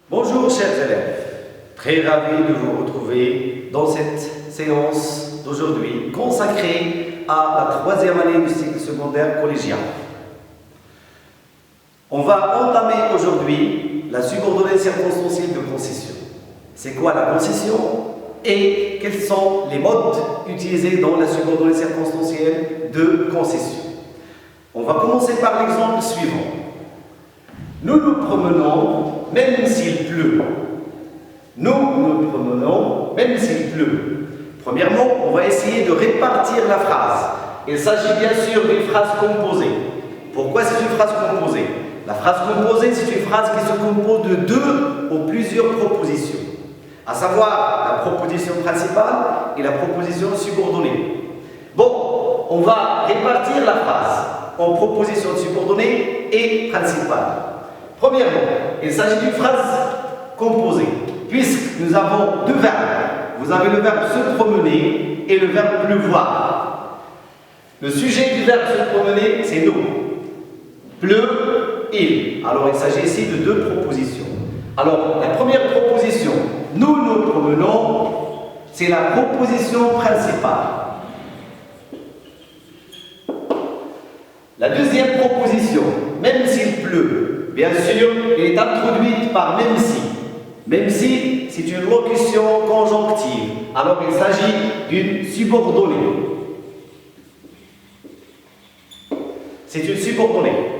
Bonjour chers élèves, très ravi de vous retrouver dans cette séance d'aujourd'hui consacrée à la troisième année du cycle secondaire collégien. On va entamer aujourd'hui la subordonnée circonstancielle de concession. C'est quoi la concession et quels sont les modes utilisés dans la subordonnée circonstancielle de concession? On va commencer par l'exemple suivant. Nous nous promenons même s'il pleut. Nous nous promenons même s'il pleut. Premièrement, on va essayer de répartir la phrase. Il s'agit bien sûr d'une phrase composée. Pourquoi c'est une phrase composée? La phrase composée, c'est une phrase qui se compose de deux ou plusieurs propositions, à savoir la proposition principale et la proposition subordonnée. Bon, on va répartir la phrase en proposition subordonnée et principale. Premièrement, il s'agit d'une phrase composée, puisque nous avons deux verbes. Vous avez le verbe se promener et le verbe pleuvoir. Le sujet du verbe se promener, c'est nous. Pleut, il. Alors, il s'agit ici de deux propositions. Alors, la première proposition, nous nous promenons, c'est la proposition principale. La deuxième proposition, même s'il pleut, bien sûr, elle est introduite par même si. Même si, c'est une locution conjonctive. Alors, il s'agit d'une subordonnée. C'est une subordonnée.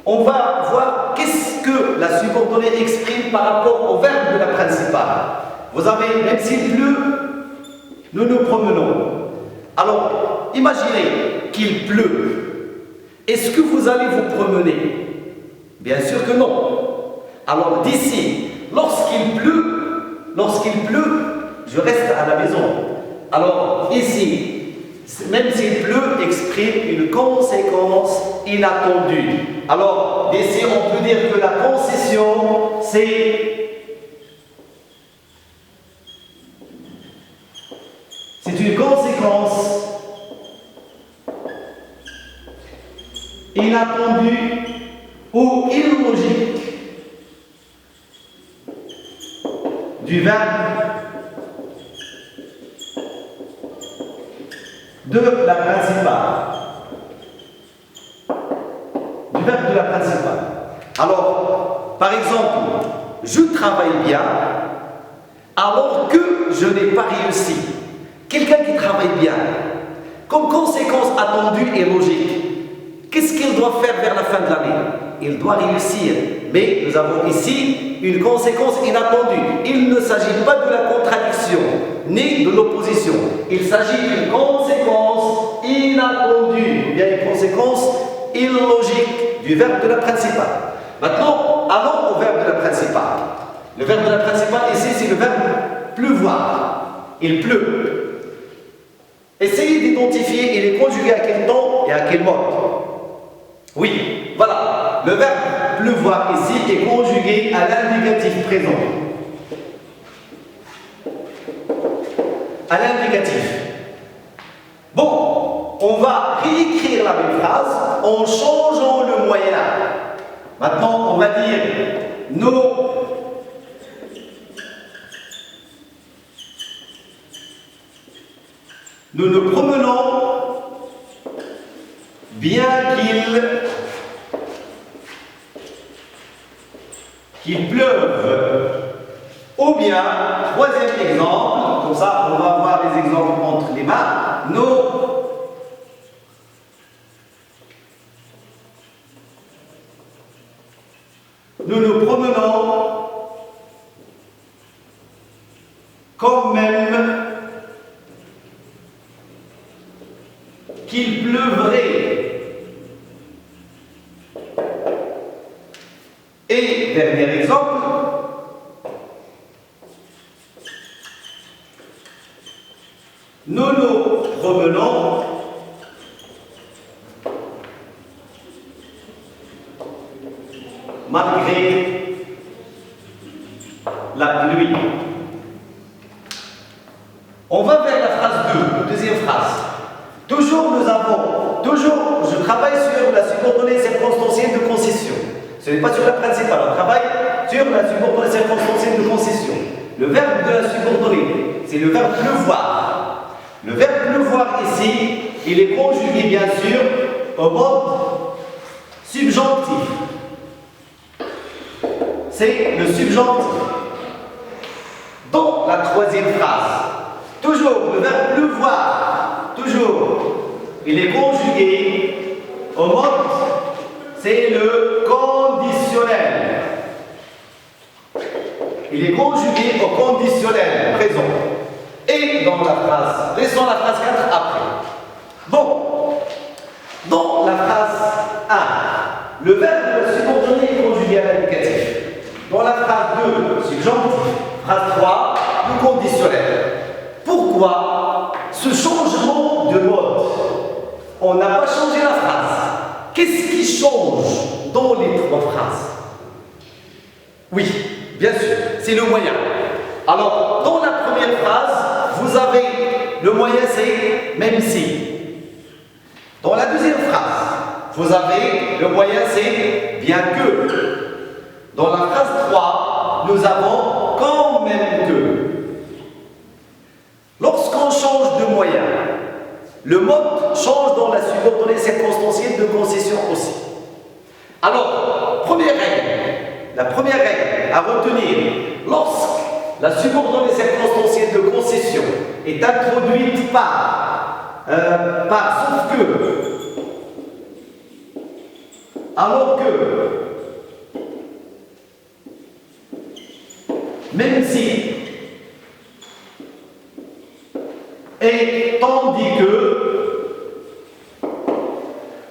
On va voir qu'est-ce que la subordonnée exprime par rapport au verbe de la principale. Vous avez, même s'il pleut, nous nous promenons. Alors, imaginez qu'il pleut. Est-ce que vous allez vous promener? Bien sûr que non. Alors, d'ici, lorsqu'il pleut, je reste à la maison. Alors, ici, même s'il pleut, exprime une conséquence inattendue. Alors, d'ici, on peut dire que la concession, c'est une conséquence inattendue ou illogique du verbe de la principale. Du verbe de la principale. Alors, par exemple, je travaille bien alors que je n'ai pas réussi. Quelqu'un qui travaille bien, comme conséquence attendue et logique, qu'est-ce qu'il doit faire vers la fin de l'année? Il doit réussir. Mais nous avons ici une conséquence inattendue. Il ne s'agit pas de la contradiction, ni de l'opposition. Il s'agit d'une conséquence inattendue, bien une conséquence illogique du verbe de la principale. Maintenant, allons au verbe de la principale. Le verbe de la principale, ici, c'est le verbe pleuvoir. Il pleut. Essayez d'identifier, il est conjugué à quel temps et à quel mode. Oui, voilà. Le verbe pleuvoir ici est conjugué à l'indicatif présent. À l'indicatif. Bon, on va réécrire la même phrase en changeant le moyen. Maintenant, on va dire nous nous promenons bien qu'il pleuve. Ou bien, troisième exemple, comme ça on va avoir des exemples entre les mains. Nous nous promenons quand même qu'il pleuvrait. Et dernier exemple, nous nous promenons malgré la pluie. On va vers la phrase 2, deuxième phrase. Toujours, je travaille sur la subordonnée circonstancielle de concession. Ce n'est pas sur la principale. On travaille sur la subordonnée circonstancielle de concession. Le verbe de la subordonnée, c'est le verbe pleuvoir. Le verbe pleuvoir ici, il est conjugué bien sûr au mode subjonctif. C'est le subjonctif. Dans la troisième phrase, toujours le verbe pleuvoir, toujours, il est conjugué au mode, c'est le conditionnel. Il est conjugué au conditionnel présent. Et dans la phrase, laissons la phrase 4 après. Bon, dans la phrase 1, le verbe de la subordonnée est conjugué à l'indicatif. Dans la phrase 2, subjonctif. Phrase 3, le conditionnel. Pourquoi ce changement de mode? On n'a pas changé la phrase. Qu'est-ce qui change dans les trois phrases? Oui, bien sûr, c'est le moyen. Alors, dans la première phrase, vous avez le moyen, c'est même si. Dans la deuxième phrase, vous avez le moyen, c'est bien que. Dans la phrase 3, nous avons quand même que. Lorsqu'on change de moyen, le mode change dans la subordonnée circonstancielle de concession aussi. Alors, première règle, la première règle à retenir, lorsque la subordonnée circonstancielle de concession est introduite par sauf que, alors que, même si, et tandis que,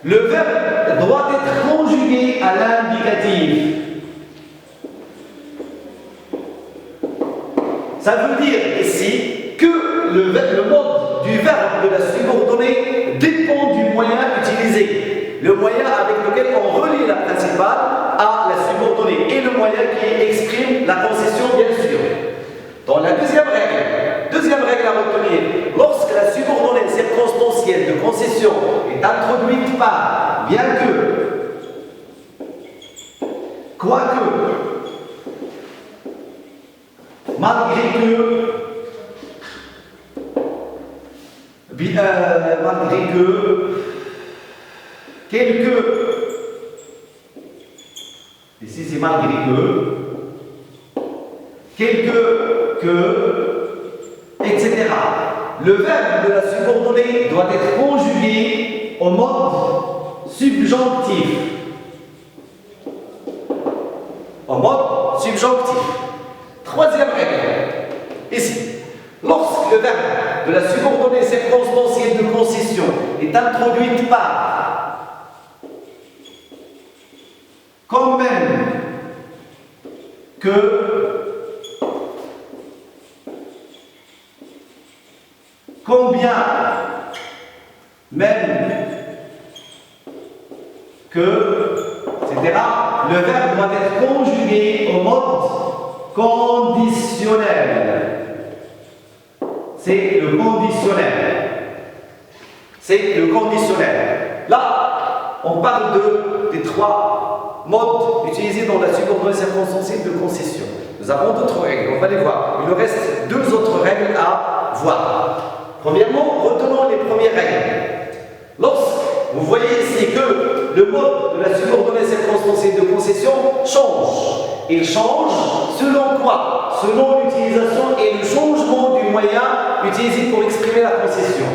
le verbe doit être conjugué à l'indicatif. Ça veut dire ici que le mode du verbe de la subordonnée dépend du moyen utilisé. Le moyen avec lequel on relie la principale à la subordonnée et le moyen qui exprime la concession, bien sûr. Dans la deuxième règle à retenir, lorsque la subordonnée circonstancielle de concession est introduite par bien que, quoique, malgré que, malgré que, quelque, ici c'est malgré que, etc. Le verbe de la subordonnée doit être conjugué au mode subjonctif. Au mode subjonctif. Troisième règle. Ici, lorsque le verbe de la subordonnée circonstancielle de concession est introduite par quand même que, combien même que, etc., le verbe doit être conjugué au mode conditionnel. C'est le conditionnel. C'est le conditionnel. Là, on parle des trois modes utilisés dans la subordonnée circonstancielle de concession. Nous avons d'autres règles, on va les voir. Il nous reste deux autres règles à voir. Premièrement, retenons les premières règles. Lorsque vous voyez ici que le mode de la subordonnée circonstancielle de concession change. Il change selon quoi? Selon l'utilisation et le changement du moyen utilisé pour exprimer la concession.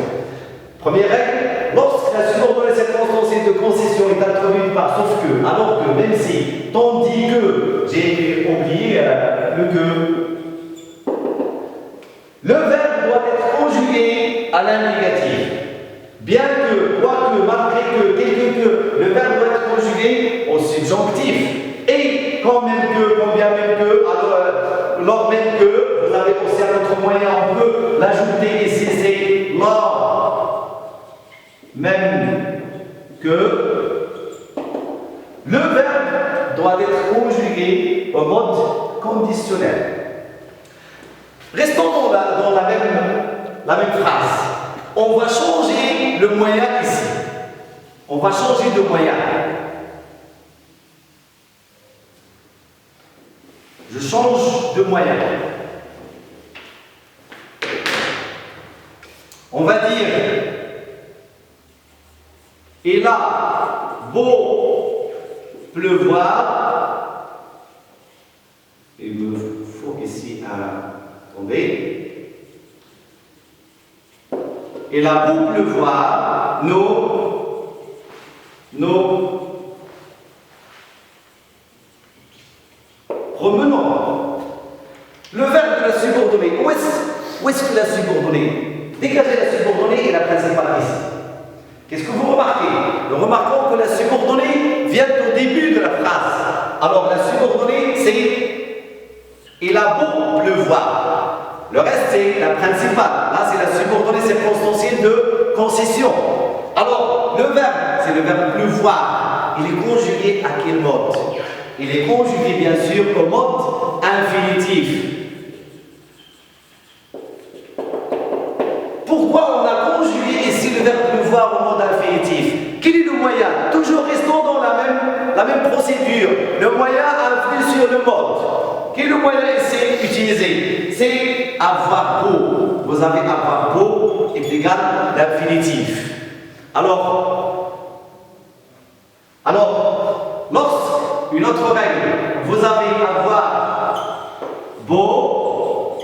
Première règle, lorsque la subordonnée circonstancielle de concession est introduite par sauf que, alors que, même si, tandis que, j'ai oublié le que, le verbe doit être conjugué à l'indicatif. Bien que, quoique, malgré que, quelque que, le verbe doit être conjugué au subjonctif. Et quand même que, combien même que, alors, lors même que, vous avez aussi un autre moyen, on peut l'ajouter ici, c'est lors même que, le verbe doit être conjugué au mode conditionnel. Restons dans la même phrase. On va changer le moyen ici. On va changer de moyen. change de moyen. On va dire, il a beau pleuvoir, il me faut ici tomber. Il a beau pleuvoir, nous remenons. Le verbe de la subordonnée, où est-ce qu'il a subordonné? Dégagez la subordonnée et la principale ici. Qu'est-ce que vous remarquez? Nous remarquons que la subordonnée vient au début de la phrase. Alors la subordonnée, c'est il a beau pleuvoir. Le reste, c'est la principale. Là, c'est la subordonnée circonstancielle de concession. Alors, le verbe, c'est le verbe pleuvoir. Il est conjugué à quel mode? Il est conjugué, bien sûr, au mode infinitif. Pourquoi on a conjugué ici le verbe pleuvoir au mode infinitif? Quel est le moyen? Toujours restons dans la même procédure. Le moyen influe sur le mode. Quel est le moyen ici utilisé? C'est avoir beau. Vous avez avoir beau est égal à l'infinitif. Alors, lorsque une autre règle, vous avez avoir beau,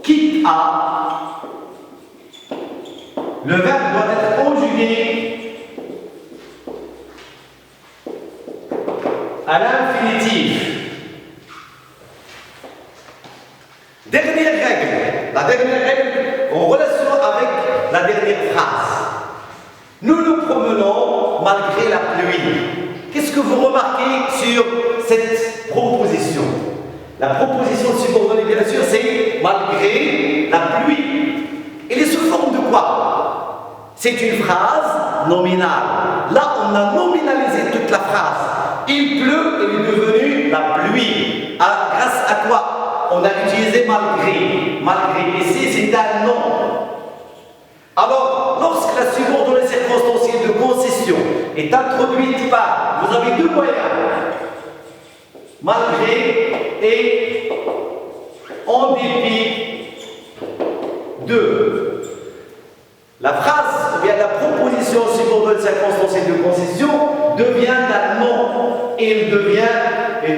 quitte à, le verbe doit être conjugué à l'infinitif. Dernière règle, la dernière règle en relation avec la dernière phrase. Nous nous promenons malgré la pluie. Qu'est-ce que vous remarquez sur cette proposition? La proposition subordonnée, bien sûr, c'est malgré la pluie. Elle est sous forme de quoi? C'est une phrase nominale. Là, on a nominalisé toute la phrase. Il pleut, elle est devenue la pluie. Grâce à quoi? On a utilisé malgré. Malgré. Ici, c'est un nom. Alors, lorsque la subordonnée circonstancielle de concession est introduite par, vous avez deux moyens. Malgré et en dépit de. La phrase, ou bien la proposition subordonnée circonstancielle de concession devient un nom et elle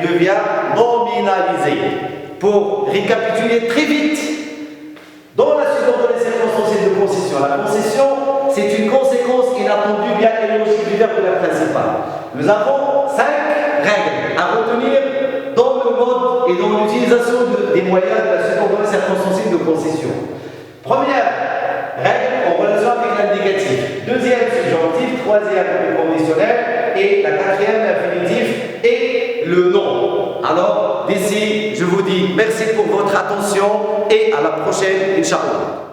devient nominalisée. Pour récapituler très vite, dans la subordonnée circonstancielle de concession, la concession, c'est une conséquence inattendue bien élogique du verbe de la principale. Nous avons 5 règles à retenir dans le mode et dans l'utilisation des moyens de la subordonnée circonstancielle de concession. Première règle en relation avec l'indicatif. Deuxième, subjonctif. Troisième, le conditionnel. Et la quatrième, l'infinitif et le nom. Alors, d'ici, je vous dis merci pour votre attention et à la prochaine, Inch'Allah.